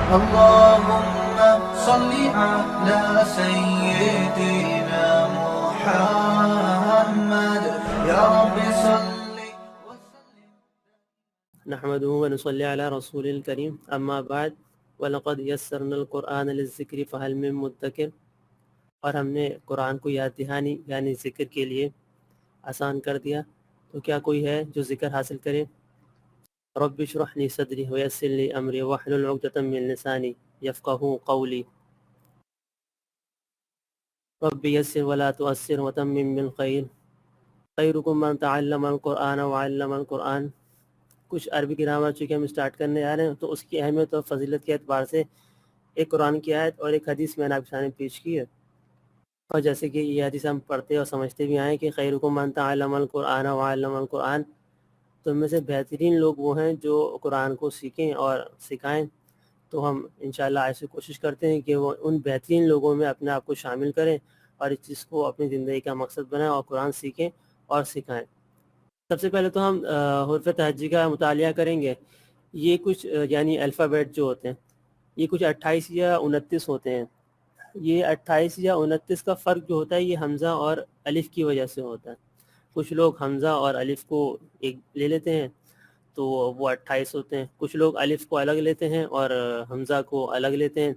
اللهم صل على سيدنا محمد يا رب صل نحمده ونصلي على رسول الكريم اما بعد وَلَقَدْ يَسَّرْنَا الْقُرْآنَ لِلذِّكْرِ فَهَلْ مِن مُدَّكِرٍ، اور ہم نے قرآن کو یاد دہانی یعنی ذکر کے لیے آسان کر دیا، تو کیا کوئی ہے جو ذکر حاصل کرے؟ رب اشرح لي صدري ويسر لي امري واحلل عقدة من لساني يفقهوا قولي رب يسر ولا تؤثر وتمم بالخير خيركم من تعلم القرآن وعلم القرآن۔ کچھ عربی گرامر چونکہ ہم اسٹارٹ کرنے آ رہے ہیں تو اس کی اہمیت اور فضیلت کے اعتبار سے ایک قرآن کی آیت اور ایک حدیث میں نے آپ کے سامنے پیش کی ہے، اور جیسے کہ یہ حدیث ہم پڑھتے اور سمجھتے بھی آئیں کہ خیرکم من تعلم القرآن وعلم القرآن، تو ان میں سے بہترین لوگ وہ ہیں جو قرآن کو سیکھیں اور سکھائیں۔ تو ہم انشاءاللہ ایسے کوشش کرتے ہیں کہ وہ ان بہترین لوگوں میں اپنے آپ کو شامل کریں اور اس چیز کو اپنی زندگی کا مقصد بنائیں اور قرآن سیکھیں اور سکھائیں۔ سب سے پہلے تو ہم حروف تہجی کا مطالعہ کریں گے۔ یہ کچھ یعنی الفابیٹ جو ہوتے ہیں یہ کچھ 28 یا 29 ہوتے ہیں۔ یہ 28 یا 29 کا فرق جو ہوتا ہے یہ حمزہ اور الف کی وجہ سے ہوتا ہے۔ کچھ لوگ حمزہ اور الف کو ایک لے لیتے ہیں تو وہ 28 ہوتے ہیں، کچھ لوگ الف کو الگ لیتے ہیں اور حمزہ کو الگ لیتے ہیں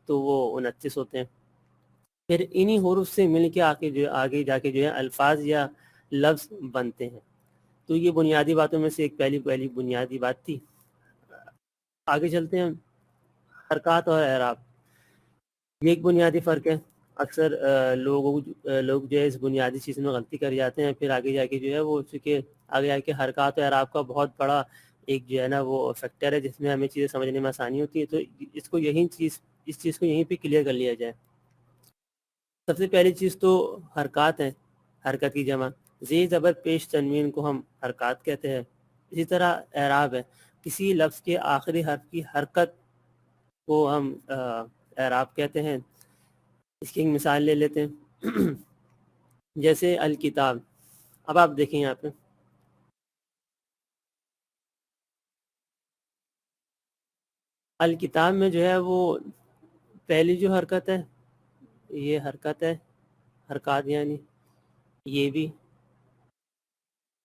تو وہ 29 ہوتے ہیں۔ پھر انہی حروف سے مل کے آگے جا کے جو ہے الفاظ یا لفظ بنتے ہیں۔ تو یہ بنیادی باتوں میں سے ایک پہلی بنیادی بات تھی۔ آگے چلتے ہیں۔ حرکات اور اعراب، یہ ایک بنیادی فرق ہے۔ اکثر لوگ جو ہے اس بنیادی چیز میں غلطی کر جاتے ہیں، پھر آگے جا کے جو ہے وہ چونکہ آگے جا کے حرکات اور اعراب کا بہت بڑا ایک جو ہے نا وہ فیکٹر ہے جس میں ہمیں چیزیں سمجھنے میں آسانی ہوتی ہے، تو اس چیز کو یہیں پہ کلیئر کر لیا جائے۔ سب سے پہلی چیز تو حرکات ہیں، حرکت کی جمع زیر زبر پیش تنوین کو ہم حرکات کہتے ہیں۔ اسی طرح اعراب ہے، کسی لفظ کے آخری حرف کی حرکت کو ہم اعراب کہتے ہیں۔ اس کی ایک مثال لے لیتے ہیں جیسے الکتاب۔ اب آپ دیکھیں یہاں پہ الکتاب میں جو ہے وہ پہلی جو حرکت ہے یہ حرکت ہے، حرکات یعنی یہ بھی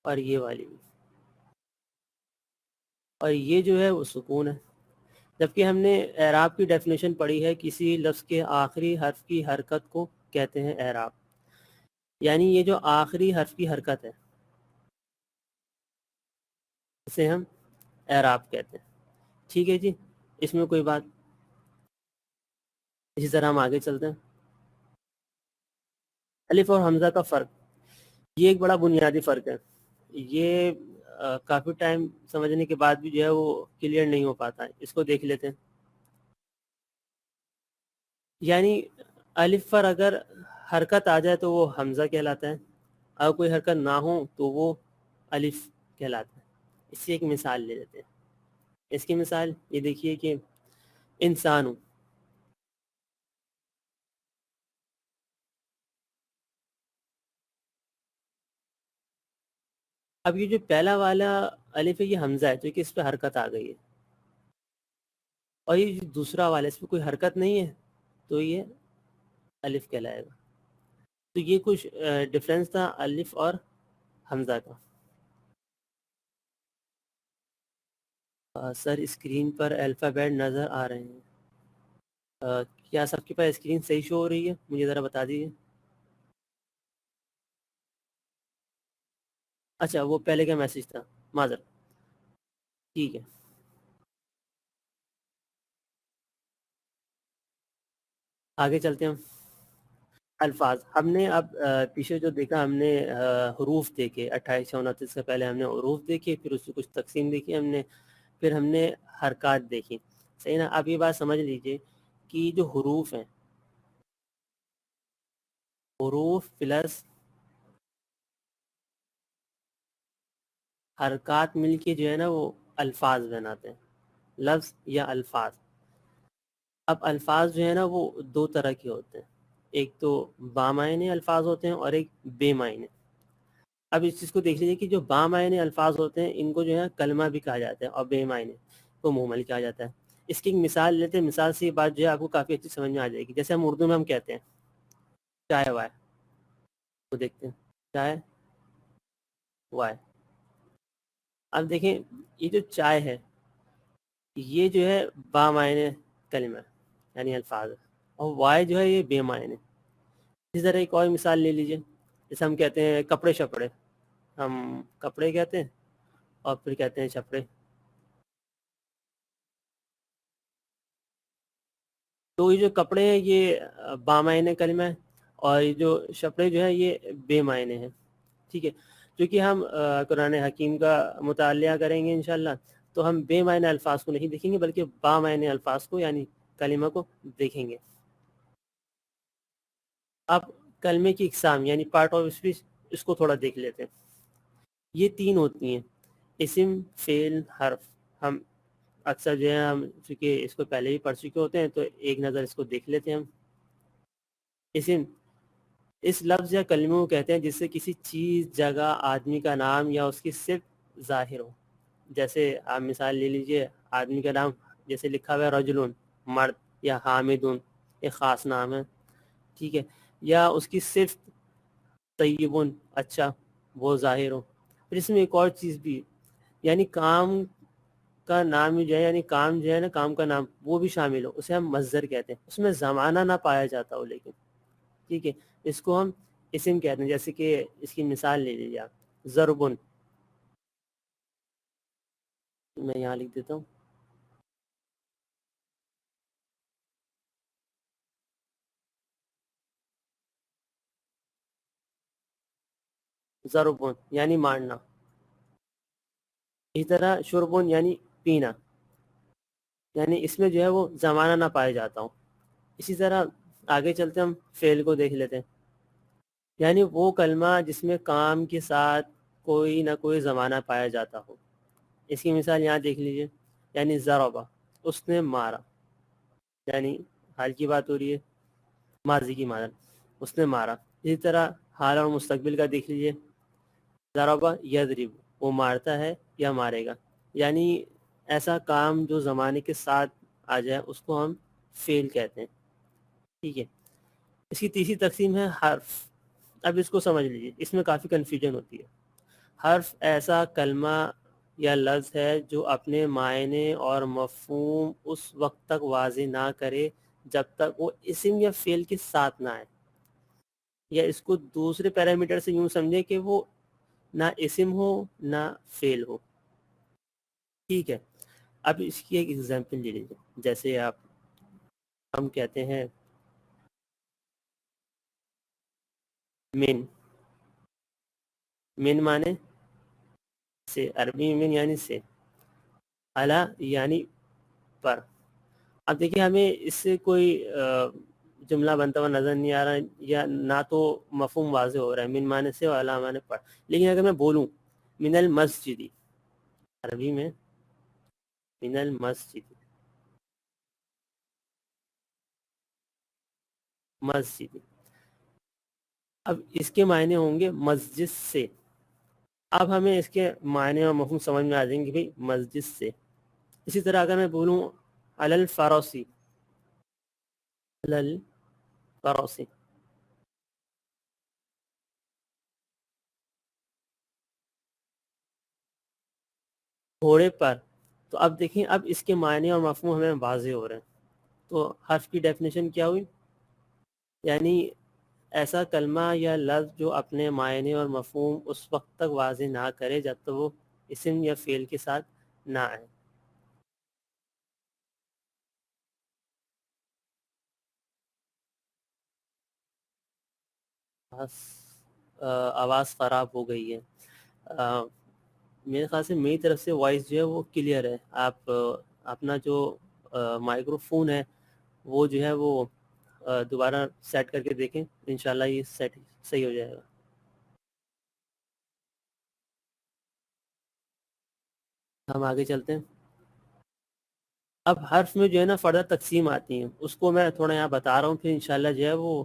اور یہ والی بھی، اور یہ جو ہے وہ سکون ہے۔ جبکہ ہم نے اعراب کی ڈیفینیشن پڑھی ہے، کسی لفظ کے آخری حرف کی حرکت کو کہتے ہیں اعراب، یعنی یہ جو آخری حرف کی حرکت ہے اسے ہم اعراب کہتے ہیں۔ ٹھیک ہے جی، اس میں کوئی بات؟ اسی طرح ہم آگے چلتے ہیں۔ الف اور حمزہ کا فرق، یہ ایک بڑا بنیادی فرق ہے۔ یہ کافی ٹائم سمجھنے کے بعد بھی جو ہے وہ کلیئر نہیں ہو پاتا ہے، اس کو دیکھ لیتے ہیں۔ یعنی الف پر اگر حرکت آ جائے تو وہ حمزہ کہلاتا ہے، اگر کوئی حرکت نہ ہو تو وہ الف کہلاتا ہے۔ اس سے ایک مثال لے لیتے ہیں۔ اس کی مثال یہ دیکھیے کہ انسان ہوں، اب یہ جو پہلا والا الف ہے یہ حمزہ ہے تو کہ اس پہ حرکت آ گئی ہے، اور یہ جو دوسرا والا اس پہ کوئی حرکت نہیں ہے تو یہ الف کہلائے گا۔ تو یہ کچھ ڈفرینس تھا الف اور حمزہ کا۔ سر اسکرین پر الفابیٹ نظر آ رہے ہیں، کیا سب کے پاس اسکرین صحیح شو ہو رہی ہے؟ مجھے ذرا بتا دیجیے۔ اچھا وہ پہلے کا میسج تھا، معذرت۔ ٹھیک ہے، آگے چلتے ہیں۔ الفاظ ہم نے اب پیچھے جو دیکھا ہم نے حروف دیکھے 28 سے 29 سے پہلے ہم نے حروف دیکھے، پھر اس سے کچھ تقسیم دیکھی ہم نے، پھر ہم نے حرکات دیکھی، صحیح نا؟ اب یہ بات سمجھ لیجئے کہ جو حروف ہیں، حروف پلس حرکات مل کے جو ہے نا وہ الفاظ بناتے ہیں، لفظ یا الفاظ۔ اب الفاظ جو ہے نا وہ دو طرح کے ہوتے ہیں، ایک تو بامعنی الفاظ ہوتے ہیں اور ایک بے معنی۔ اب اس چیز کو دیکھ لیجیے کہ جو بامعنی الفاظ ہوتے ہیں ان کو جو ہے کلمہ بھی کہا جاتا ہے، اور بے معنی کو مہمل کہا جاتا ہے۔ اس کی ایک مثال لیتے ہیں, مثال سے یہ بات جو ہے آپ کو کافی اچھی سمجھ میں آ جائے گی. جیسے ہم اردو میں ہم کہتے ہیں چائے وائے, تو دیکھتے ہیں چائے وائے. اب دیکھیں یہ جو چائے ہے یہ جو ہے با معنی کلمہ یعنی الفاظ ہے, اور وائے جو ہے یہ بے معنی. اسی طرح ایک اور مثال لے لیجئے, جیسے ہم کہتے ہیں کپڑے شپڑے, ہم کپڑے کہتے ہیں اور پھر کہتے ہیں چھپڑے. تو یہ جو کپڑے ہیں یہ با معنی کلمہ ہے, اور یہ جو شپڑے جو ہے یہ بے معنی ہیں. ٹھیک ہے, کیونکہ ہم قرآن حکیم کا مطالعہ کریں گے انشاءاللہ تو ہم بے معنی الفاظ کو نہیں دیکھیں گے بلکہ با معنی الفاظ کو یعنی کلمہ کو دیکھیں گے. اب کلمے کی اقسام یعنی پارٹ آف اسپیچ, اس کو تھوڑا دیکھ لیتے ہیں. یہ 3 ہوتی ہیں, اسم, فعل, حرف. ہم اکثر جو ہے ہم چونکہ اس کو پہلے ہی پڑھ چکے ہوتے ہیں تو ایک نظر اس کو دیکھ لیتے ہیں ہم. اسم اس لفظ یا کلمے کو کہتے ہیں جس سے کسی چیز, جگہ, آدمی کا نام یا اس کی صفت ظاہر ہو. جیسے آپ مثال لے لیجئے, آدمی کا نام جیسے لکھا ہوا ہے رجلون مرد, یا حامدون ایک خاص نام ہے, ٹھیک ہے, یا اس کی صفت طیبون اچھا وہ ظاہر ہو. پھر اس میں ایک اور چیز بھی, یعنی کام کا نام جو ہے, یعنی کام جو ہے نا, کام کا نام وہ بھی شامل ہو, اسے ہم مصدر کہتے ہیں. اس میں زمانہ نہ پایا جاتا ہو لیکن, ٹھیک ہے, اس کو ہم اسم کہتے ہیں. جیسے کہ اس کی مثال لے لیجیے آپ, ضربن, میں یہاں لکھ دیتا ہوں ضربن یعنی مارنا. اسی طرح شربن یعنی پینا, یعنی اس میں جو ہے وہ زمانہ نہ پایا جاتا ہوں. اسی طرح آگے چلتے ہم فعل کو دیکھ لیتے ہیں, یعنی وہ کلمہ جس میں کام کے ساتھ کوئی نہ کوئی زمانہ پایا جاتا ہو. اس کی مثال یہاں دیکھ لیجئے, یعنی ضربہ اس نے مارا, یعنی حال کی بات ہو رہی ہے, ماضی کی مانا اس نے مارا. اسی طرح حال اور مستقبل کا دیکھ لیجئے, ضربہ یضرب وہ مارتا ہے یا مارے گا. یعنی ایسا کام جو زمانے کے ساتھ آ جائے اس کو ہم فعل کہتے ہیں. ٹھیک ہے, اس کی تیسری تقسیم ہے حرف. اب اس کو سمجھ لیجئے, اس میں کافی کنفیوژن ہوتی ہے. حرف ایسا کلمہ یا لفظ ہے جو اپنے معنی اور مفہوم اس وقت تک واضح نہ کرے جب تک وہ اسم یا فعل کے ساتھ نہ آئے. یا اس کو دوسرے پیرامیٹر سے یوں سمجھیں کہ وہ نہ اسم ہو نہ فعل ہو. ٹھیک ہے, اب اس کی ایک ایگزامپل لے لیجیے. جیسے ہم کہتے ہیں من مانے سے, عربی من یعنی سے, علا یعنی پر. اب دیکھیں ہمیں اس سے کوئی جملہ بنتا ہوا نظر نہیں آ رہا, یا نہ تو مفہوم واضح ہو رہا ہے. من مانے سے اور علا مانے پر. لیکن اگر میں بولوں من المسجد, عربی میں من المسجد, مسجد, اب اس کے معنی ہوں گے مسجد سے. اب ہمیں اس کے معنی اور مفہوم سمجھ میں آ جائیں گے بھئی مسجد سے. اسی طرح اگر میں بولوں علی الفراسی, علی الفراسی, گھوڑے پر, تو اب دیکھیں اب اس کے معنی اور مفہوم ہمیں واضح ہو رہے ہیں. تو حرف کی ڈیفینیشن کیا ہوئی, یعنی ایسا کلمہ یا لفظ جو اپنے معنی اور مفہوم اس وقت تک واضح نہ کرے جب تک وہ اسم یا فعل کے ساتھ نہ آئے. آواز خراب ہو گئی ہے. میرے خیال سے میری طرف سے وائس جو ہے وہ کلیئر ہے. آپ اپنا جو مائکرو فون ہے وہ جو ہے وہ دوبارہ سیٹ کر کے دیکھیں, انشاءاللہ یہ سیٹ صحیح ہو جائے گا. ہم آگے چلتے ہیں. اب حرف میں جو ہے نا فردر تقسیم آتی ہیں, اس کو میں تھوڑا یہاں بتا رہا ہوں, پھر انشاءاللہ جو ہے وہ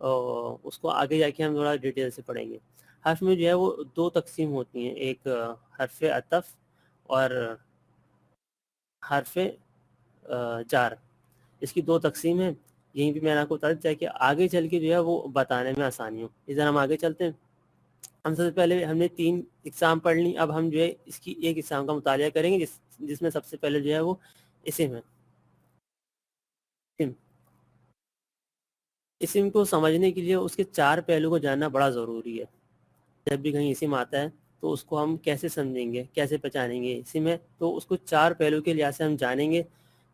اس کو آگے جا کے ہم تھوڑا ڈیٹیل سے پڑھیں گے. حرف میں جو ہے وہ 2 تقسیم ہوتی ہیں, ایک حرف عطف اور حرف جار، اس کی دو تقسیم ہے. یہیں پہ میں نے آپ کو بتا دیا کہ آگے چل کے جو ہے وہ بتانے میں آسانی ہو. ادھر ہم آگے چلتے ہیں. ہم سب سے پہلے ہم نے 3 اقسام پڑھ لی. اب ہم جو ہے اس کی ایک اقسام کا مطالعہ کریں گے جس میں سب سے پہلے جو ہے وہ اسم ہے. اسم کو سمجھنے کے لیے اس کے 4 پہلو کو جاننا بڑا ضروری ہے. جب بھی کہیں اسم آتا ہے تو اس کو ہم کیسے سمجھیں گے، کیسے پہچانیں گے. اسم ہے تو اس کو 4 پہلو کے لحاظ سے ہم جانیں گے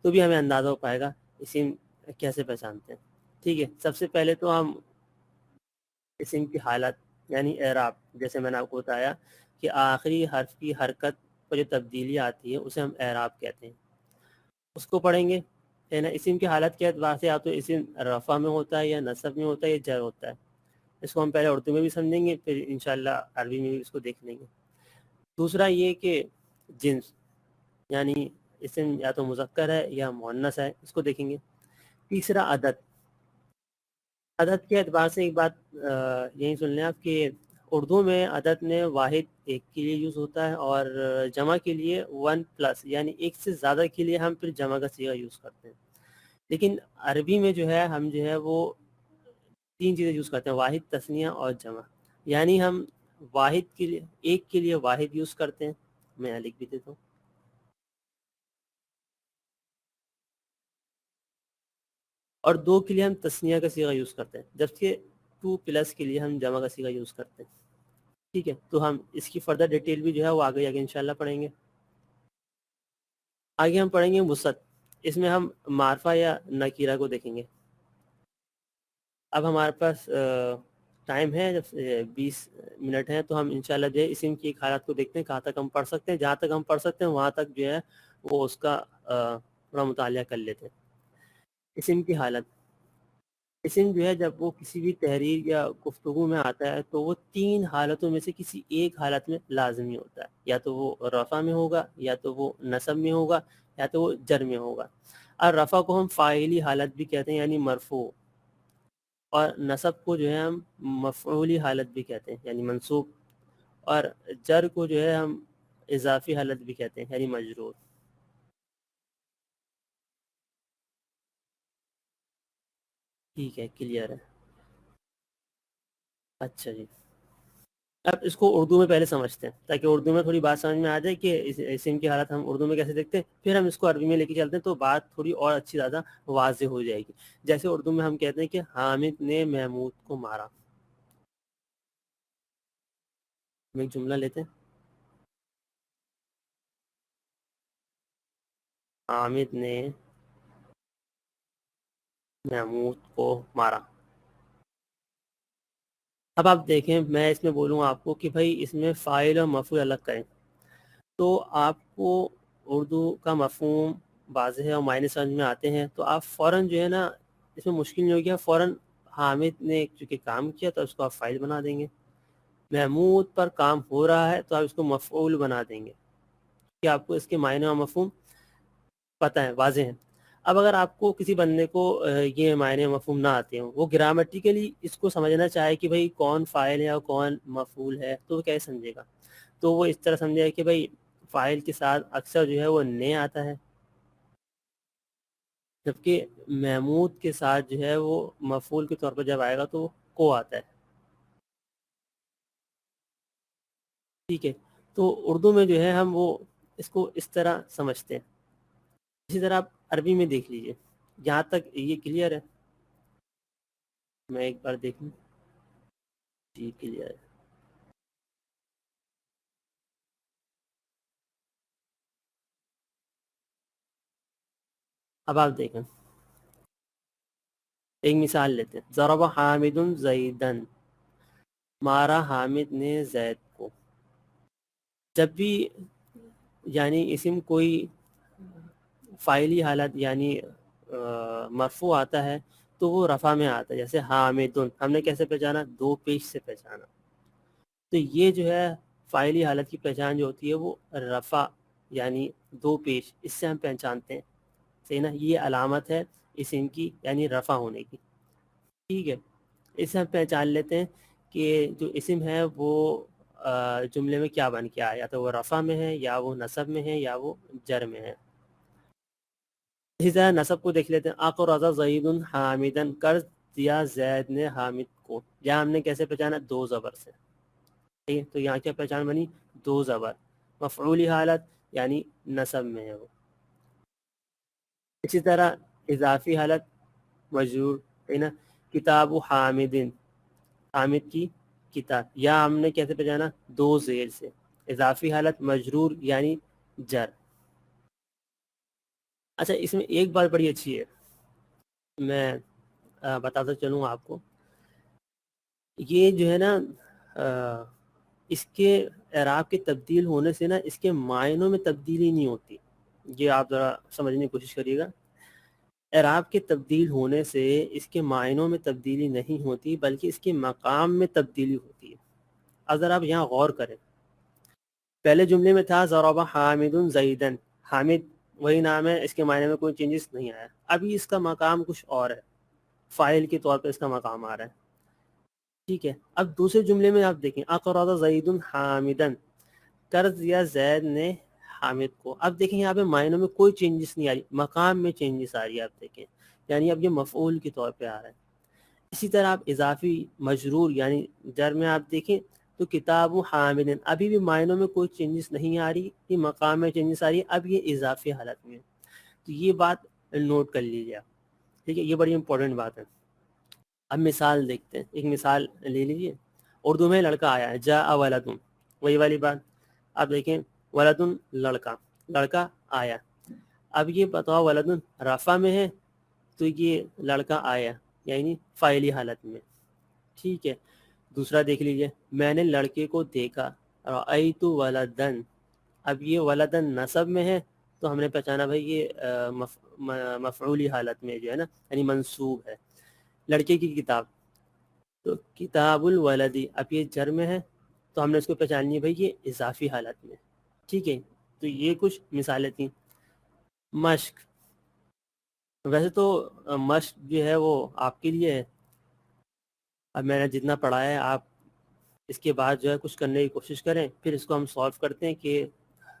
تو بھی ہمیں اندازہ ہو پائے گا اسم کیسے پہچانتے ہیں. ٹھیک ہے. سب سے پہلے تو ہم اسم کی حالت یعنی اعراب، جیسے میں نے آپ کو بتایا کہ آخری حرف کی حرکت پر جو تبدیلی آتی ہے اسے ہم اعراب کہتے ہیں، اس کو پڑھیں گے. ہے نا. اسم کی حالت کے اعتبار سے یا تو اسم رفع میں ہوتا ہے یا نصب میں ہوتا ہے یا جر ہوتا ہے. اس کو ہم پہلے اردو میں بھی سمجھیں گے، پھر انشاءاللہ عربی میں بھی اس کو دیکھ لیں گے. دوسرا یہ کہ جنس یعنی اسم یا تو مذکر ہے یا مؤنث ہے، اس کو دیکھیں گے. تیسرا عدد. عدد کے اعتبار سے ایک بات یہی سن لیں آپ کہ اردو میں عدد میں واحد ایک کے لیے یوز ہوتا ہے اور جمع کے لیے 1+ یعنی ایک سے زیادہ کے لیے ہم پھر جمع کا صیغہ یوز کرتے ہیں. لیکن عربی میں جو ہے ہم جو ہے وہ 3 چیزیں یوز کرتے ہیں، واحد، تثنیہ اور جمع. یعنی ہم واحد کے لیے ایک کے لیے واحد یوز کرتے ہیں، میں لکھ بھی دیتا ہوں، اور 2 کے لیے ہم تثنیہ کا صیغہ یوز کرتے ہیں، جبکہ 2+ کے لیے ہم جمع کا صیغہ یوز کرتے ہیں. ٹھیک ہے. تو ہم اس کی فردر ڈیٹیل بھی جو ہے وہ آگے انشاءاللہ پڑھیں گے. آگے ہم پڑھیں گے وسعت. اس میں ہم معرفہ یا نکیرہ کو دیکھیں گے. اب ہمارے پاس ٹائم ہے جب 20 منٹ ہیں تو ہم انشاءاللہ جو ہے اسم کی ایک حالت کو دیکھتے ہیں کہاں تک ہم پڑھ سکتے ہیں. جہاں تک ہم پڑھ سکتے ہیں وہاں تک جو ہے وہ اس کا تھوڑا مطالعہ کر لیتے ہیں. اسم کی حالت. اسم جو ہے جب وہ کسی بھی تحریر یا گفتگو میں آتا ہے تو وہ 3 حالتوں میں سے کسی ایک حالت میں لازمی ہوتا ہے. یا تو وہ رفع میں ہوگا، یا تو وہ نصب میں ہوگا، یا تو وہ جر میں ہوگا. اور رفع کو ہم فاعلی حالت بھی کہتے ہیں یعنی مرفوع، اور نصب کو جو ہے ہم مفعولی حالت بھی کہتے ہیں یعنی منصوب، اور جر کو جو ہے ہم اضافی حالت بھی کہتے ہیں یعنی مجرور. ٹھیک ہے. کلیئر ہے. اچھا جی. اب اس کو اردو میں پہلے سمجھتے ہیں تاکہ اردو میں تھوڑی بات سمجھ میں آ جائے کہ اسم کی حالت ہم اردو میں کیسے دیکھتے ہیں، پھر ہم اس کو عربی میں لے کے چلتے ہیں تو بات تھوڑی اور اچھی زیادہ واضح ہو جائے گی. جیسے اردو میں ہم کہتے ہیں کہ حامد نے محمود کو مارا. ہم ایک جملہ لیتے ہیں، حامد نے محمود کو مارا. اب آپ دیکھیں میں اس میں بولوں آپ کو کہ بھائی اس میں فاعل اور مفعول الگ کریں تو آپ کو اردو کا مفہوم واضح اور معنی سمجھ میں آتے ہیں تو آپ فوراً جو ہے نا اس میں مشکل نہیں ہوگی. فوراً حامد نے چونکہ کام کیا تو اس کو آپ فاعل بنا دیں گے. محمود پر کام ہو رہا ہے تو آپ اس کو مفعول بنا دیں گے کہ آپ کو اس کے معنی اور مفہوم پتہ ہے، واضح ہیں. اب اگر آپ کو کسی بندے کو یہ معنی مفہوم نہ آتے ہوں، وہ گرامیٹیکلی اس کو سمجھنا چاہے کہ بھئی کون فاعل ہے اور کون مفعول ہے تو وہ کیسے سمجھے گا؟ تو وہ اس طرح سمجھے گا کہ بھئی فاعل کے ساتھ اکثر جو ہے وہ نے آتا ہے، جبکہ محمود کے ساتھ جو ہے وہ مفعول کے طور پر جب آئے گا تو وہ کو آتا ہے. ٹھیک ہے. تو اردو میں جو ہے ہم وہ اس کو اس طرح سمجھتے ہیں. اسی طرح آپ عربی میں دیکھ لیجئے. جہاں تک یہ کلیئر ہے، میں ایک بار دیکھ لوں. جی کلیئر ہے. اب آپ دیکھیں ایک مثال لیتے ہیں. ضرب حامد زیدن، مارا حامد نے زید کو. جب بھی یعنی اسم کوئی فاعلی حالت یعنی مرفوع آتا ہے تو وہ رفع میں آتا ہے. جیسے حامدن ہم نے کیسے پہچانا؟ 2 پیش سے پہچانا. تو یہ جو ہے فاعلی حالت کی پہچان جو ہوتی ہے وہ رفع یعنی 2 پیش، اس سے ہم پہچانتے ہیں. صحیح نا. یہ علامت ہے اسم کی یعنی رفع ہونے کی. ٹھیک ہے. اس سے ہم پہچان لیتے ہیں کہ جو اسم ہے وہ جملے میں کیا بن کے آیا، یا تو وہ رفع میں ہے یا وہ نصب میں ہے یا وہ جر میں ہے. اسی طرح نصب کو دیکھ لیتے ہیں. اقرض زید حامدا، قرض دیا زید نے حامد کو. یہاں ہم نے کیسے پہچانا؟ دو زبر سے. ٹھیک ہے، تو یہاں کیا پہچان بنی؟ دو زبر. مفعولی حالت یعنی نصب میں ہے وہ. اسی طرح اضافی حالت مجرور ہے نا، کتاب حامد، حامد کی کتاب. یا ہم نے کیسے پہچانا؟ دو زیر سے. اضافی حالت مجرور یعنی جر. اچھا اس میں ایک بات بڑی اچھی ہے، میں بتاتا چلوں آپ کو. یہ جو ہے نا اس کے اعراب کے تبدیل ہونے سے نا اس کے معنوں میں تبدیلی نہیں ہوتی. یہ آپ ذرا سمجھنے کی کوشش کریے گا. اعراب کے تبدیل ہونے سے اس کے معنوں میں تبدیلی نہیں ہوتی بلکہ اس کے مقام میں تبدیلی ہوتی ہے. اگر آپ یہاں غور کریں، پہلے جملے میں تھا ضرب حامد زیدن، حامد وہی نام ہے، اس کے معنی میں کوئی چینجز نہیں آیا. ابھی اس کا مقام کچھ اور ہے، فاعل کے طور پہ اس کا مقام آ رہا ہے. ٹھیک ہے، اب دوسرے جملے میں آپ دیکھیں اقرض زید حامدن، قرض دیا زید نے حامد کو. اب دیکھیں یہاں پہ معنوں میں کوئی چینجز نہیں آ رہی، مقام میں چینجز آ رہی ہے. آپ دیکھیں یعنی اب یہ مفعول کے طور پہ آ رہا ہے. اسی طرح آپ اضافی مجرور یعنی جر میں آپ دیکھیں تو کتاب حامدن، ابھی بھی معنوں میں کوئی چینجز نہیں آ رہی، یہ مقام میں چینجز آ رہی ہے. اب یہ اضافی حالت میں. تو یہ بات نوٹ کر لیجیے آپ. ٹھیک ہے، یہ بڑی امپورٹنٹ بات ہے. اب مثال دیکھتے ہیں، ایک مثال لے لیجیے. اردو میں لڑکا آیا ہے، جاء ولدن، وہی والی بات. اب دیکھیں ولدن لڑکا، لڑکا آیا. اب یہ بتاؤ ولدن رفع میں ہے تو یہ لڑکا آیا یعنی فاعلی حالت میں. ٹھیک ہے، دوسرا دیکھ لیجیے، میں نے لڑکے کو دیکھا، رأیت ولدن. اب یہ ولدن نصب میں ہے تو ہم نے پہچانا بھائی یہ مفعولی حالت میں جو ہے نا یعنی منصوب ہے. لڑکے کی کتاب، تو کتاب الولدی، اب یہ جر میں ہے تو ہم نے اس کو پہچانی ہے بھائی یہ اضافی حالت میں. ٹھیک ہے، تو یہ کچھ مثالیں تھیں. مشق، ویسے تو مشق جو ہے وہ آپ کے لیے ہے. اب میں نے جتنا پڑھا ہے آپ اس کے بعد جو ہے کچھ کرنے کی کوشش کریں، پھر اس کو ہم سولو کرتے ہیں کہ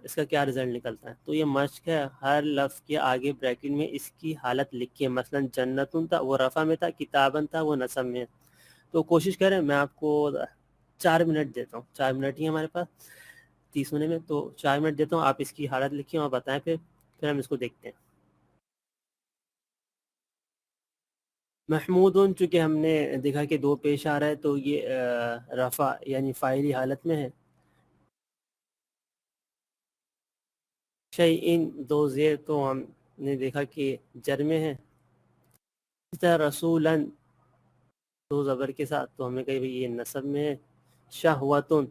اس کا کیا رزلٹ نکلتا ہے. تو یہ مشق ہے، ہر لفظ کے آگے بریکٹ میں اس کی حالت لکھیے. مثلا جنتن تھا وہ رفع میں تھا، کتابن تھا وہ نصب میں. تو کوشش کریں، میں آپ کو 4 منٹ دیتا ہوں، 4 منٹ ہی ہمارے پاس 30 منٹ میں، تو 4 منٹ دیتا ہوں. آپ اس کی حالت لکھیں اور بتائیں، پھر ہم اس کو دیکھتے ہیں. محمود چونکہ ہم نے دیکھا کہ دو پیش آ رہا ہے تو یہ رفع یعنی فاعلی حالت میں ہے. شیئن دو زیر تو ہم نے دیکھا کہ جر میں ہے. اس طرح رسولن دو زبر کے ساتھ تو ہم نے کہا بھئی یہ نصب میں ہے. شہوتن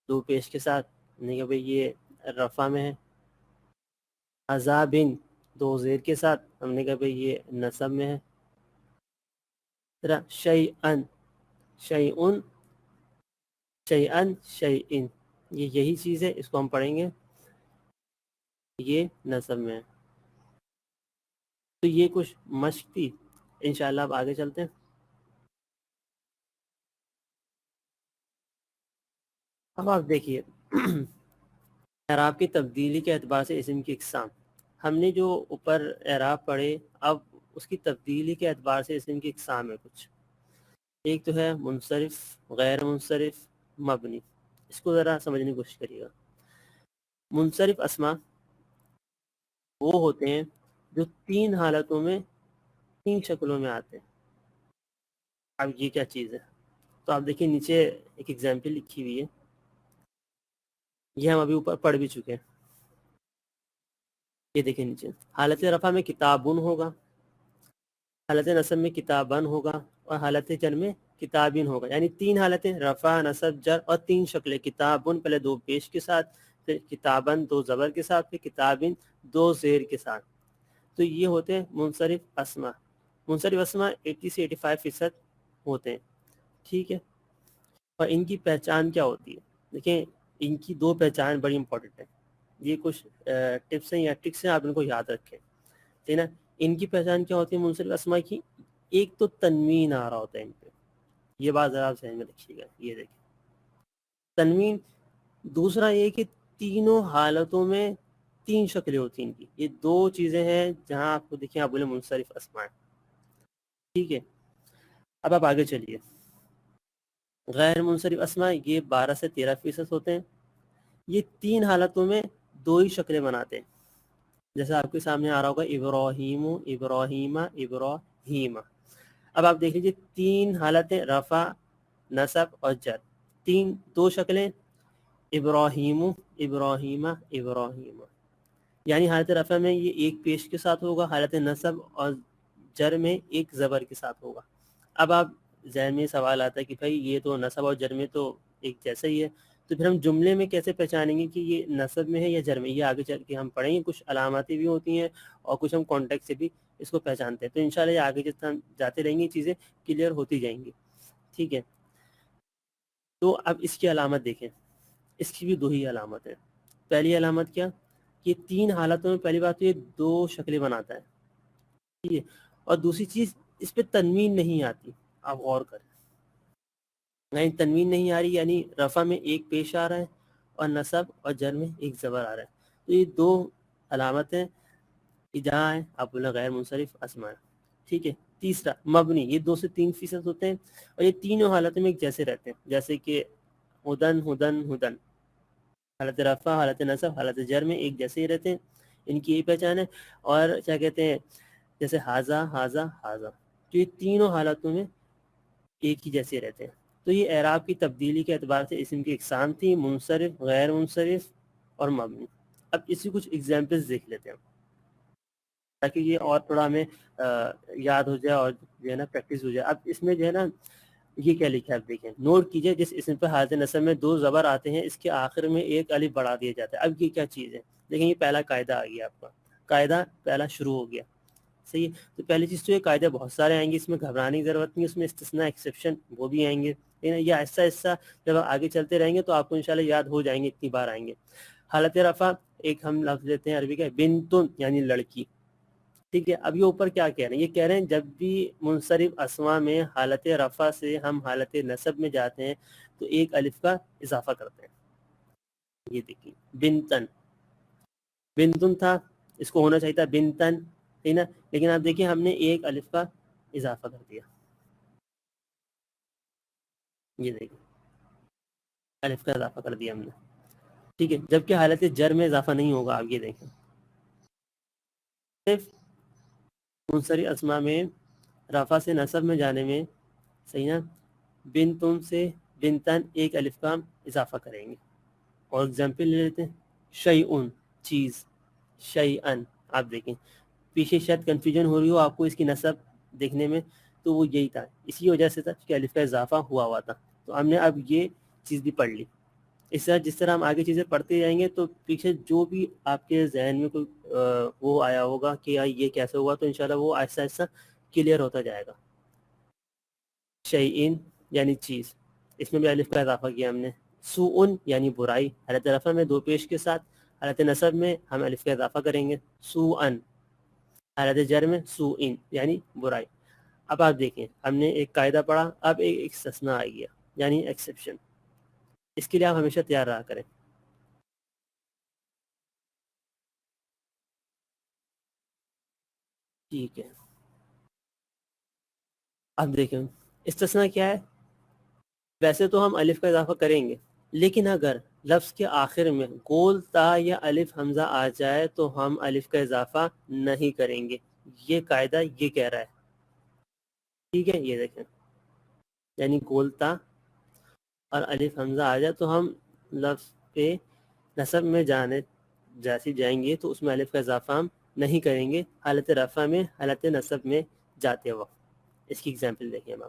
دو پیش کے ساتھ ہم نے کہا بھئی یہ رفع میں ہے. عذابن دو زیر کے ساتھ ہم نے کہا بھئی یہ نصب میں ہے. طرح شیئن، شیئن، شیئن، شیئن، یہ یہی چیز ہے، اس کو ہم پڑھیں گے یہ نصب میں ہے. تو یہ کچھ مشق تھی. انشاءاللہ اب آگے چلتے ہیں. اب آپ دیکھیے اعراب کی تبدیلی کے اعتبار سے اسم کی اقسام. ہم نے جو اوپر اعراب پڑھے، اب اس کی تبدیلی کے اعتبار سے اسم کی اقسام ہے کچھ. ایک تو ہے منصرف، غیر منصرف، مبنی. اس کو ذرا سمجھنے کی کوشش کریے گا. منصرف اسما وہ ہوتے ہیں جو 3 حالتوں میں 3 شکلوں میں آتے ہیں. اب یہ کیا چیز ہے؟ تو آپ دیکھیں نیچے ایک ایگزامپل لکھی ہوئی ہے، یہ ہم ابھی اوپر پڑھ بھی چکے ہیں. یہ دیکھیں نیچے حالت رفع میں کتابن ہوگا، حالت نصب میں کتابن ہوگا، اور حالت جر میں کتابین ہوگا. یعنی 3 حالتیں، رفع، نصب، جر، اور 3 شکلیں. کتابن پہلے 2 پیش کے ساتھ، پھر کتابن 2 زبر کے ساتھ، پھر کتابین 2 زیر کے ساتھ. تو یہ ہوتے ہیں منصرف اسما. منصرف اسما 80 سے 85% ہوتے ہیں. ٹھیک ہے، اور ان کی پہچان کیا ہوتی ہے؟ دیکھیں ان کی 2 پہچان بڑی امپورٹنٹ ہے. یہ کچھ ٹپس ہیں یا ٹرکس ہیں، آپ ان کو یاد رکھیں. ٹھیک ہے نا. ان کی پہچان کیا ہوتی ہے منصرف اسما کی؟ ایک تو تنوین آ رہا ہوتا ہے ان پہ، یہ بات ذرا آپ ذہن میں رکھیے گا. یہ دیکھیں تنوین. دوسرا یہ کہ تینوں حالتوں میں تین شکلیں ہوتی ہیں ان کی. یہ دو چیزیں ہیں جہاں آپ کو دیکھیں آپ بولے منصرف اسماء. ٹھیک ہے, اب آپ آگے چلیے. غیر منصرف اسماء یہ 12 سے 13% ہوتے ہیں. یہ تین حالتوں میں دو ہی شکلیں بناتے ہیں. جیسے آپ کے سامنے آ رہا ہوگا ابراہیم ابراہیم ابراہیم. اب آپ دیکھ لیجیے تین حالتیں رفع نصب اور جر, دو شکلیں ابراہیم ابراہیم ابراہیم. یعنی حالت رفع میں یہ ایک پیش کے ساتھ ہوگا, حالت نصب اور جر میں ایک زبر کے ساتھ ہوگا. اب آپ ذہن میں سوال آتا ہے کہ بھائی یہ تو نصب اور جر میں تو ایک جیسا ہی ہے, تو پھر ہم جملے میں کیسے پہچانیں گے کہ یہ نصب میں ہے یا جر میں؟ یہ آگے چل کے ہم پڑھیں گے. کچھ علاماتیں بھی ہوتی ہیں اور کچھ ہم کانٹیکٹ سے بھی اس کو پہچانتے ہیں. تو انشاءاللہ یہ آگے جتنا ہم جاتے رہیں گے چیزیں کلیئر ہوتی جائیں گی. ٹھیک ہے, تو اب اس کی علامت دیکھیں. اس کی بھی دو ہی علامت ہے. پہلی علامت کیا, یہ تین حالتوں میں پہلی بات تو یہ دو شکلیں بناتا ہے. ٹھیک ہے, اور دوسری چیز اس پہ تنوین نہیں آتی. آپ غور کریں, یعنی تنوین نہیں آ رہی, یعنی رفع میں ایک پیش آ رہا ہے اور نصب اور جر میں ایک زبر آ رہا ہے. تو یہ دو علامتیں جہاں ہیں آپ بولیں غیر منصرف اسماء. ٹھیک ہے, تیسرا مبنی, یہ 2 سے 3% ہوتے ہیں اور یہ تینوں حالتوں میں ایک جیسے رہتے ہیں. جیسے کہ ہدن ہدن ہدن, حالت رفع حالت نصب حالت جر میں ایک جیسے ہی رہتے ہیں. ان کی یہی پہچان ہے. اور کیا کہتے ہیں, جیسے حاذا حاذا حاذا, تو یہ تینوں حالتوں میں ایک ہی جیسے رہتے ہیں. تو یہ اعراب کی تبدیلی کے اعتبار سے اسم کی اقسام تھی, منصرف, غیر منصرف اور مبنی. اب اسی کچھ ایگزامپلس دیکھ لیتے ہیں تاکہ یہ اور تھوڑا ہمیں یاد ہو جائے اور جو ہے نا پریکٹس ہو جائے. اب اس میں جو ہے نا یہ کیا لکھا ہے آپ دیکھیں, نوٹ کیجئے. جس اسم پہ حالت نصب میں دو زبر آتے ہیں اس کے آخر میں ایک الف بڑھا دیا جاتا ہے. اب یہ کیا چیز ہے دیکھیں, یہ پہلا قاعدہ آ گیا, آپ کا قاعدہ پہلا شروع ہو گیا. صحیح ہے, تو پہلی چیز تو یہ قاعدے بہت سارے آئیں گے, اس میں گھبرانے کی ضرورت نہیں. اس میں استثناء ایکسیپشن وہ بھی آئیں گے. یہ ایسا ایسا جب آگے چلتے رہیں گے تو آپ کو انشاءاللہ یاد ہو جائیں گے, اتنی بار آئیں گے. حالت رفع ایک ہم لفظ لیتے ہیں عربی کا بنتن یعنی لڑکی. ٹھیک ہے, اب یہ اوپر کیا کہہ رہے ہیں, یہ کہہ رہے ہیں جب بھی منصرف اسماء میں حالت رفع سے ہم حالت نصب میں جاتے ہیں تو ایک الف کا اضافہ کرتے ہیں. یہ دیکھیے بنتن, بنتن تھا, اس کو ہونا چاہیے تھا بنتن, ٹھیک نا, لیکن آپ دیکھیں ہم نے ایک الف کا اضافہ کر دیا. یہ دیکھیں الف کا اضافہ کر دیا ہم نے. ٹھیک ہے, جبکہ حالت جر میں اضافہ نہیں ہوگا. آپ یہ دیکھیں منصرف اسماء میں رفع سے نصب میں جانے میں, صحیح نا, بنتن سے بنتن ایک الف کا اضافہ کریں گے. اور ایگزامپل لے لیتے ہیں, شیئن چیز, شیئن. آپ دیکھیں پیچھے شاید کنفیوژن ہو رہی ہو آپ کو اس کی نصب دیکھنے میں, تو وہ یہی تھا, اسی وجہ سے تھا کہ الف کا اضافہ ہوا تھا. تو ہم نے اب یہ چیز بھی پڑھ لی. اس طرح جس طرح ہم آگے چیزیں پڑھتے جائیں گے تو پیچھے جو بھی آپ کے ذہن میں کوئی وہ آیا ہوگا کہ یہ کیسے ہوا, تو انشاءاللہ وہ آہستہ آہستہ کلیئر ہوتا جائے گا. شیئن یعنی چیز, اس میں بھی الف کا اضافہ کیا ہم نے. سوءن یعنی برائی, حالت رفع میں دو پیش کے ساتھ, حالت نصب میں ہم الف کا اضافہ کریں گے سوءن, حالت جر میں سوءن یعنی برائی. اب آپ دیکھیں ہم نے ایک قاعدہ پڑھا, اب ایک استثناء آ گیا یعنی ایکسیپشن. اس کے لیے آپ ہمیشہ تیار رہا کریں. ٹھیک ہے, اب دیکھیں استثناء کیا ہے. ویسے تو ہم الف کا اضافہ کریں گے, لیکن اگر لفظ کے آخر میں گول تا یا الف حمزہ آ جائے تو ہم الف کا اضافہ نہیں کریں گے. یہ قاعدہ یہ کہہ رہا ہے. ٹھیک ہے, یہ دیکھیں یعنی گول تا اور الف حمزہ آ جائے تو ہم لفظ پہ نصب میں جیسے جائیں گے تو اس میں الف کا اضافہ ہم نہیں کریں گے حالت رفع میں حالت نصب میں جاتے وقت. اس کی اگزامپل دیکھیں ہم.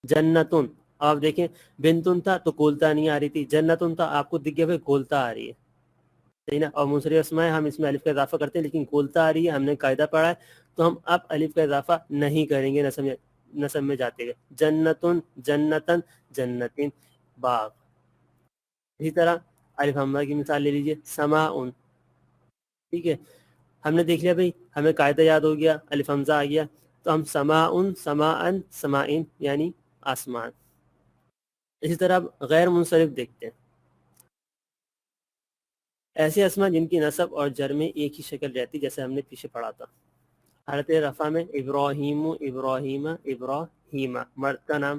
جنتن, آپ دیکھیں بنتن تھا تو گولتا نہیں آ رہی تھی, جنتن تھا آپ کو دکھ گیا بھائی گولتا آ رہی ہے, صحیح نا. اور منصرف اسماء ہم اس میں الف کا اضافہ کرتے ہیں لیکن گولتا آ رہی ہے, ہم نے قاعدہ پڑھا ہے, تو ہم اب الف کا اضافہ نہیں کریں گے نصب میں جاتے گئے. جنتن جنتن جنتن باغ. اسی طرح الف حمزہ کی مثال لے لیجئے سماعن. ٹھیک ہے, ہم نے دیکھ لیا بھائی, ہمیں قاعدہ یاد ہو گیا, الف حمزہ آ گیا, تو ہم سماعن سماعن سماعن یعنی آسمان. اسی طرح غیر منصرف دیکھتے ہیں. ایسے اسما جن کی نصب اور جر میں ایک ہی شکل رہتی، جیسے ہم نے پیچھے پڑھا تھا. حالت رفع میں ابراہیم ابراہیم ابراہیم، مرد کا نام،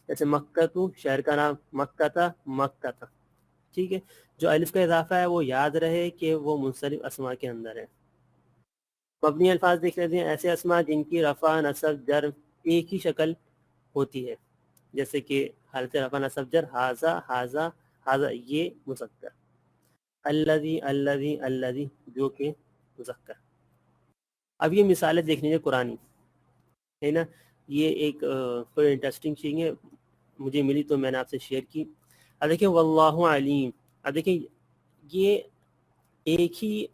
جیسے مکہ شہر کا نام، مکہ مکہ. ٹھیک ہے، جو الف کا اضافہ ہے وہ یاد رہے کہ وہ منصرف اسما کے اندر ہے. مبنی الفاظ دیکھ لیتے ہیں، ایسے اسما جن کی رفع نصب جر ایک ہی شکل ہوتی ہے، جیسے کہ حالت رفع نصب جر حاذا حاذا حاذا، یہ مذکر. الذی الذی الذی، جو کہ مذکر. اب یہ مثالیں دیکھ لیجیے قرآنی، ہے نا. یہ ایک کوئی انٹرسٹنگ چیز ہے، مجھے ملی تو میں نے آپ سے شیئر کی. اب دیکھیں واللہ علیم، اب دیکھیں یہ ایک ہی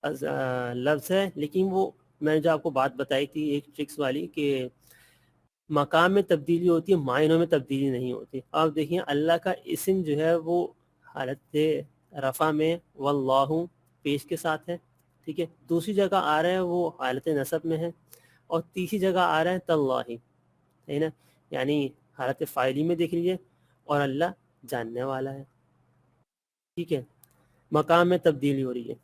لفظ ہے، لیکن وہ میں نے جو آپ کو بات بتائی تھی ایک ٹرکس والی، کہ مقام میں تبدیلی ہوتی ہے، معنوں میں تبدیلی نہیں ہوتی. آپ دیکھیں اللہ کا اسم جو ہے وہ حالت رفع میں واللہ پیش کے ساتھ ہے، ٹھیک ہے. دوسری جگہ آ رہا ہے وہ حالت نصب میں ہے، اور تیسری جگہ آ رہا ہے تاللہ، ہے نا. یعنی حالت فاعلی میں دیکھ لیجیے، اور اللہ جاننے والا ہے، ٹھیک ہے. مقام میں تبدیلی ہو رہی ہے.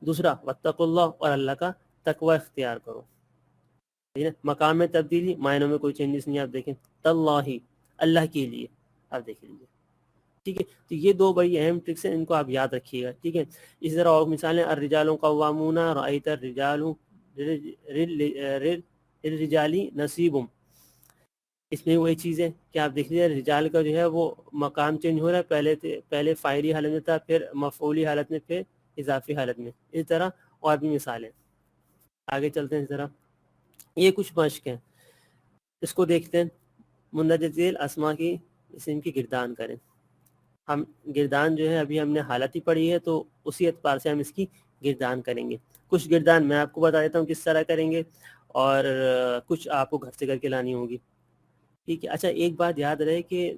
دوسرا واتقوا اللہ، اور اللہ کا تقوی اختیار کرو، ٹھیک ہے. مقام میں تبدیلی، معنوں میں کوئی چینجز نہیں. آپ دیکھیں تاللہ، اللہ کے لیے، آپ دیکھ لیجیے، ٹھیک ہے. تو یہ دو بڑی اہم ٹرکس ہیں، ان کو آپ یاد رکھیے گا، ٹھیک ہے. اسی طرح اور مثالیں الرجال قوامون رأیت الرجال الرجال نصیب، اس میں وہی چیز ہے کہ آپ دیکھ لیجیے رجال کا جو ہے وہ مقام چینج ہو رہا ہے، پہلے فاعلی حالت میں تھا، پھر مفعولی حالت میں، پھر اضافی حالت میں. اس طرح اور بھی مثالیں. آگے چلتے ہیں. اس طرح یہ کچھ مشق ہیں، اس کو دیکھتے ہیں. مندرجہ ذیل اسما کی اسم کی گردان کریں. ہم گردان جو ہے ابھی ہم نے حالت ہی پڑھی ہے، تو اسی اعتبار سے ہم اس کی گردان کریں گے. کچھ گردان میں آپ کو بتا دیتا ہوں کس طرح کریں گے، اور کچھ آپ کو گھر سے کر کے لانی ہوگی، ٹھیک ہے. اچھا ایک بات یاد رہے کہ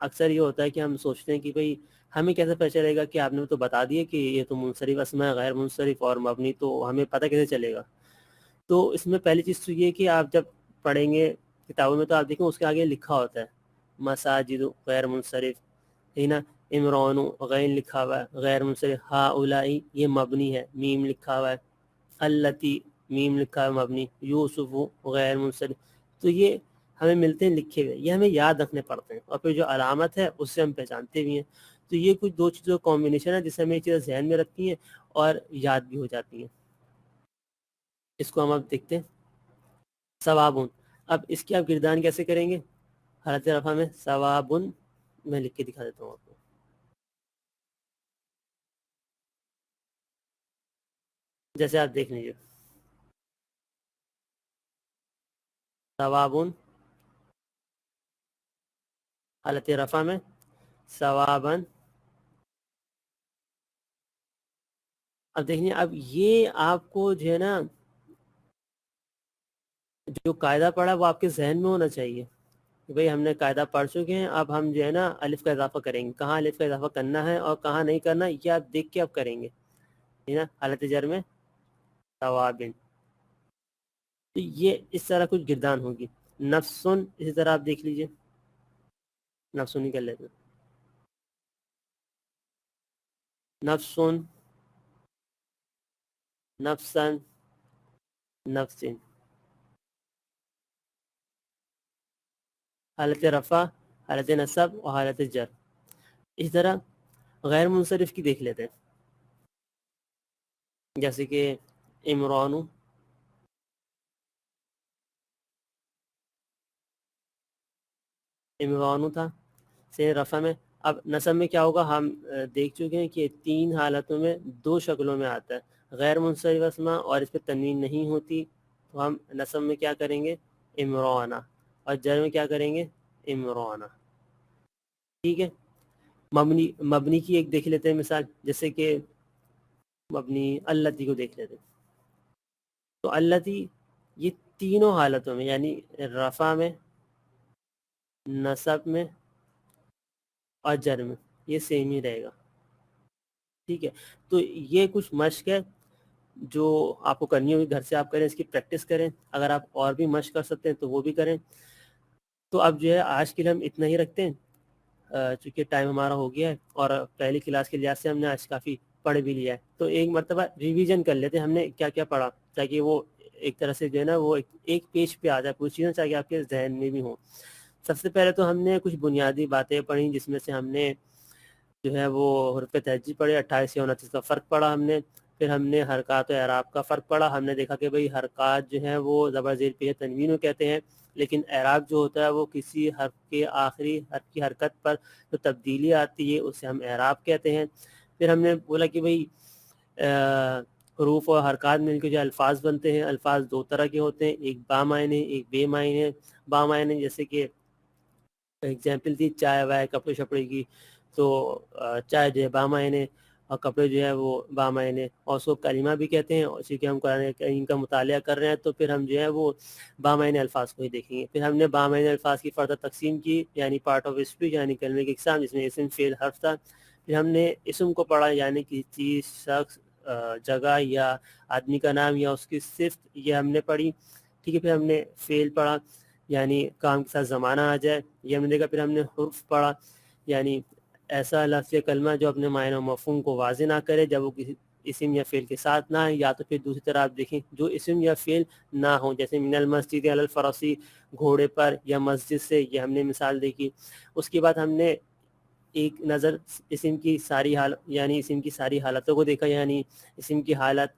اکثر یہ ہوتا ہے کہ ہم سوچتے ہیں کہ بھئی ہمیں کیسے پتہ چلے گا، کہ آپ نے تو بتا دیے کہ یہ تو منصرف اسما ہے، غیر منصرف اور مبنی، تو ہمیں پتہ کیسے چلے گا. تو اس میں پہلی چیز تو یہ کہ آپ جب پڑھیں گے کتابوں میں، تو آپ دیکھیں اس کے آگے لکھا ہوتا ہے مساجد غیر منصرف، ہے نا. عمران غین لکھا ہوا ہے غیر منصرف. ہاؤلائی یہ مبنی ہے، میم لکھا ہوا ہے. التی میم لکھا ہے مبنی. یوسف غیر منصرف. تو یہ ہمیں ملتے ہیں لکھے ہوئے، یہ ہمیں یاد رکھنے پڑتے ہیں، اور پھر جو علامت ہے اس سے ہم پہچانتے بھی ہیں. تو یہ کچھ دو چیزوں کا کمبینیشن ہے جس سے ہمیں یہ چیزیں ذہن میں رکھتی ہیں اور یاد بھی ہو جاتی ہیں. اس کو ہم اب دیکھتے ہیں. ثوابن، اب اس کی آپ گردان کیسے کریں گے؟ حالت رفع میں ثوابن، میں لکھ کے دکھا دیتا ہوں آپ کو. جیسے آپ دیکھ لیجیے ثوابن، حالت رفع میں ثوابن. اب دیکھیں، اب یہ آپ کو جو ہے نا جو قاعدہ پڑھا وہ آپ کے ذہن میں ہونا چاہیے کہ بھئی ہم نے قاعدہ پڑھ چکے ہیں، اب ہم جو ہے نا الف کا اضافہ کریں گے. کہاں الف کا اضافہ کرنا ہے اور کہاں نہیں کرنا، یہ آپ دیکھ کے اب کریں گے، ہے نا. حالت جر میں ثوابن. تو یہ اس طرح کچھ گردان ہوگی. نفسن، اسی طرح آپ دیکھ لیجئے، نفسن ہی کر لیتے ہیں. نفسن، نفسن، نفسن. حالت رفع، حالت نصب اور حالت جر. اس طرح غیر منصرف کی دیکھ لیتے ہیں، جیسے کہ عمران، عمران تھا سے رفع میں. اب نصب میں کیا ہوگا، ہم دیکھ چکے ہیں کہ 3 حالتوں میں 2 شکلوں میں آتا ہے. غیر منصرف اسما اور اس پہ تنوین نہیں ہوتی، تو ہم نصب میں کیا کریں گے، عمران، اور جر میں کیا کریں گے، عمران، ٹھیک ہے. مبنی کی ایک دیکھ لیتے ہیں مثال، جیسے کہ مبنی التی کو دیکھ لیتے ہیں. تو التی یہ تینوں حالتوں میں، یعنی رفع میں، نصب میں اور جر میں، یہ سیم ہی رہے گا، ٹھیک ہے. تو یہ کچھ مشق ہے جو آپ کو کرنی ہوگی، گھر سے آپ کریں، اس کی پریکٹس کریں. اگر آپ اور بھی مشق کر سکتے ہیں تو وہ بھی کریں. تو اب جو ہے آج کے لیے ہم اتنا ہی رکھتے ہیں. چونکہ ٹائم ہمارا ہو گیا ہے اور پہلی کلاس کے لحاظ سے ہم نے آج کافی پڑھ بھی لیا ہے، تو ایک مرتبہ ریویژن کر لیتے ہیں ہم نے کیا کیا پڑھا، تاکہ وہ ایک طرح سے جو ہے نا وہ ایک پیج پہ آ جائے پوری چیزیں، تاکہ آپ کے ذہن میں بھی ہوں۔ سب سے پہلے تو ہم نے کچھ بنیادی باتیں پڑھی، جس میں سے ہم نے جو ہے وہ حروف تہجی پڑھے، 28 یا 29 کا فرق پڑھا ہم نے، پھر ہم نے حرکات و اعراب کا فرق پڑھا۔ ہم نے دیکھا کہ بھئی حرکات جو ہیں وہ زبر زیر پیش تنوین کو کہتے ہیں، لیکن اعراب جو ہوتا ہے وہ کسی حرف کے آخری حرف کی حرکت پر جو تبدیلی آتی ہے اسے ہم اعراب کہتے ہیں۔ پھر ہم نے بولا کہ بھئی حروف اور حرکات مل کے جو الفاظ بنتے ہیں، الفاظ دو طرح کے ہوتے ہیں، ایک با معنی ایک بے معنی۔ با معنی جیسے کہ ایگزامپل تھی چائے وائے کپڑے شپڑے کی، تو چائے جو ہے با معنی اور کپڑے جو ہے وہ با معنی، اور اس کو کلمہ بھی کہتے ہیں، اور اسی کے ہم قرآن کریم کا مطالعہ کر رہے ہیں تو پھر ہم جو ہے وہ با معنی الفاظ کو ہی دیکھیں گے۔ پھر ہم نے با معنی الفاظ کی فردہ تقسیم کی، یعنی پارٹ آف اسپیچ، یعنی کلمے کی اقسام، جس میں اسم فعل حرف تھا۔ پھر ہم نے اسم کو پڑھا، یعنی کسی چیز شخص جگہ یا آدمی کا نام یا اس کی صفت، یہ ہم نے پڑھی، ٹھیک ہے۔ پھر ہم نے فعل پڑھا، یعنی کام کے ساتھ زمانہ آ جائے، یہ ہم نے دیکھا۔ پھر ہم نے حرف پڑھا، یعنی ایسا لفظ یا کلمہ جو اپنے معنی و مفہوم کو واضح نہ کرے جب وہ کسی اسم یا فعل کے ساتھ نہ ہے، یا تو پھر دوسری طرح آپ دیکھیں جو اسم یا فعل نہ ہوں، جیسے من المسجد علی الفرسی، گھوڑے پر یا مسجد سے، یہ ہم نے مثال دیکھی۔ اس کے بعد ہم نے ایک نظر اسم کی ساری یعنی اسم کی ساری حالتوں کو دیکھا، یعنی اسم کی حالت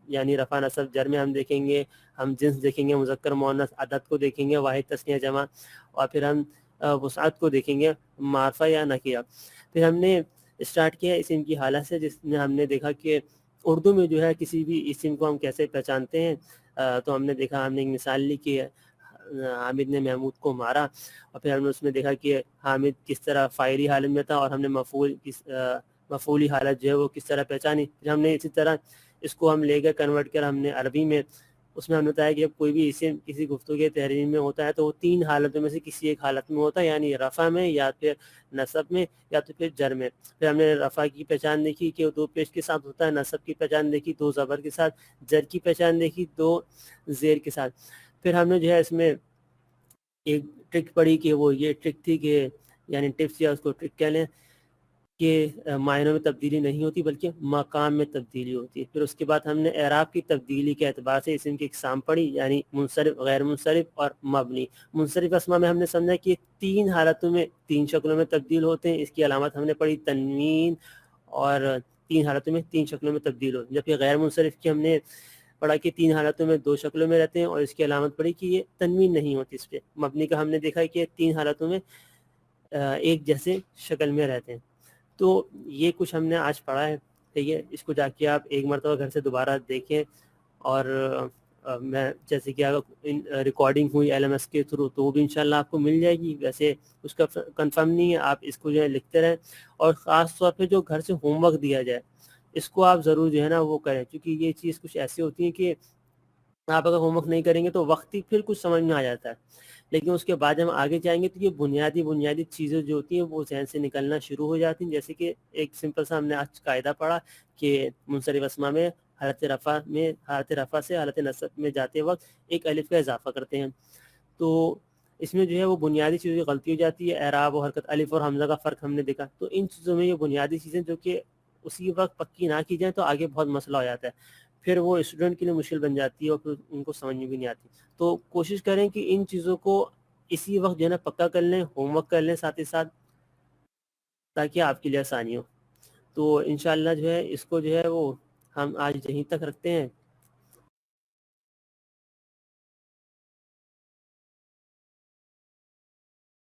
یعنی رفع نصب جر میں ہم دیکھیں گے، ہم جنس دیکھیں گے، مذکر مؤنث، عدد کو دیکھیں گے، واحد تثنیہ جمع، اور پھر ہم وسعت کو دیکھیں گے، معرفہ یا نکیہ۔ پھر ہم نے اسٹارٹ کیا اسم کی حالت سے، جس میں ہم نے دیکھا کہ اردو میں جو ہے کسی بھی اسم کو ہم کیسے پہچانتے ہیں، تو ہم نے دیکھا، ہم نے ایک مثال لی کہ حامد نے محمود کو مارا، اور پھر ہم نے اس میں دیکھا کہ حامد کس طرح فاعلی حالت میں تھا، اور ہم نے مفعولی حالت جو ہے وہ کس طرح پہچانی۔ پھر ہم نے اسی طرح اس کو ہم لے گئے کنورٹ کر ہم نے عربی میں، اس میں ہم نے بتایا کہ جب کوئی بھی اسم کسی گفتگو کے تحریر میں ہوتا ہے تو وہ تین حالتوں میں سے کسی ایک حالت میں ہوتا ہے، یعنی رفع میں یا پھر نصب میں یا تو پھر جر میں۔ پھر ہم نے رفع کی پہچان دیکھی کہ وہ دو پیش کے ساتھ ہوتا ہے، نصب کی پہچان دیکھی دو زبر کے ساتھ، جر کی پہچان دیکھی دو زیر کے ساتھ۔ پھر ہم نے جو ہے اس میں ایک ٹرک پڑھی کہ وہ یہ ٹرک تھی کہ یعنی ٹپس یا اس کو ٹرک کہہ لیں کہ معنوں میں تبدیلی نہیں ہوتی بلکہ مقام میں تبدیلی ہوتی ہے۔ پھر اس کے بعد ہم نے اعراب کی تبدیلی کے اعتبار سے اسم کی اقسام پڑھی، یعنی منصرف، غیر منصرف اور مبنی۔ منصرف اسما میں ہم نے سمجھا کہ تین حالتوں میں تین شکلوں میں تبدیل ہوتے ہیں، اس کی علامت ہم نے پڑھی تنوین، اور تین حالتوں میں تین شکلوں میں تبدیل ہوتے ہیں۔ جبکہ غیر منصرف کی ہم نے پڑھا کہ تین حالتوں میں دو شکلوں میں رہتے ہیں، اور اس کی علامت پڑھی کہ یہ تنوین نہیں ہوتی اس پہ۔ مبنی کا ہم نے دیکھا کہ تین حالتوں میں ایک جیسے شکل میں رہتے ہیں۔ تو یہ کچھ ہم نے آج پڑھا ہے، ٹھیک ہے۔ اس کو جا کے آپ ایک مرتبہ گھر سے دوبارہ دیکھیں، اور میں جیسے کہ اگر ریکارڈنگ ہوئی LMS کے تھرو تو وہ بھی انشاءاللہ آپ کو مل جائے گی، ویسے اس کا کنفرم نہیں ہے، آپ اس کو جو ہے لکھتے رہیں، اور خاص طور پہ جو گھر سے ہوم ورک دیا جائے اس کو آپ ضرور جو ہے نا وہ کریں، کیونکہ یہ چیز کچھ ایسی ہوتی ہے کہ آپ اگر ہوم ورک نہیں کریں گے تو وقت ہی پھر کچھ سمجھ میں آ جاتا ہے، لیکن اس کے بعد ہم آگے جائیں گے تو یہ بنیادی چیزیں جو ہوتی ہیں وہ ذہن سے نکلنا شروع ہو جاتی ہیں۔ جیسے کہ ایک سمپل سا ہم نے آج قاعدہ پڑھا کہ منصرف اسما میں حالت رفع سے حالت نصب میں جاتے وقت ایک الف کا اضافہ کرتے ہیں، تو اس میں جو ہے وہ بنیادی چیزیں غلطی ہو جاتی ہے، اعراب و حرکت، الف اور حمزہ کا فرق ہم نے دیکھا۔ تو ان چیزوں میں یہ بنیادی چیزیں جو کہ اسی وقت پکی نہ کی جائیں تو آگے بہت مسئلہ ہو جاتا ہے، پھر وہ اسٹوڈنٹ کے لیے مشکل بن جاتی ہے، اور پھر ان کو سمجھ میں بھی نہیں آتی۔ تو کوشش کریں کہ ان چیزوں کو اسی وقت جو ہے نا پکا کر لیں، ہوم ورک کر لیں ساتھ ہی ساتھ، تاکہ آپ کے لیے آسانی ہو۔ تو انشاءاللہ جو ہے اس کو جو ہے وہ ہم آج یہیں تک رکھتے ہیں،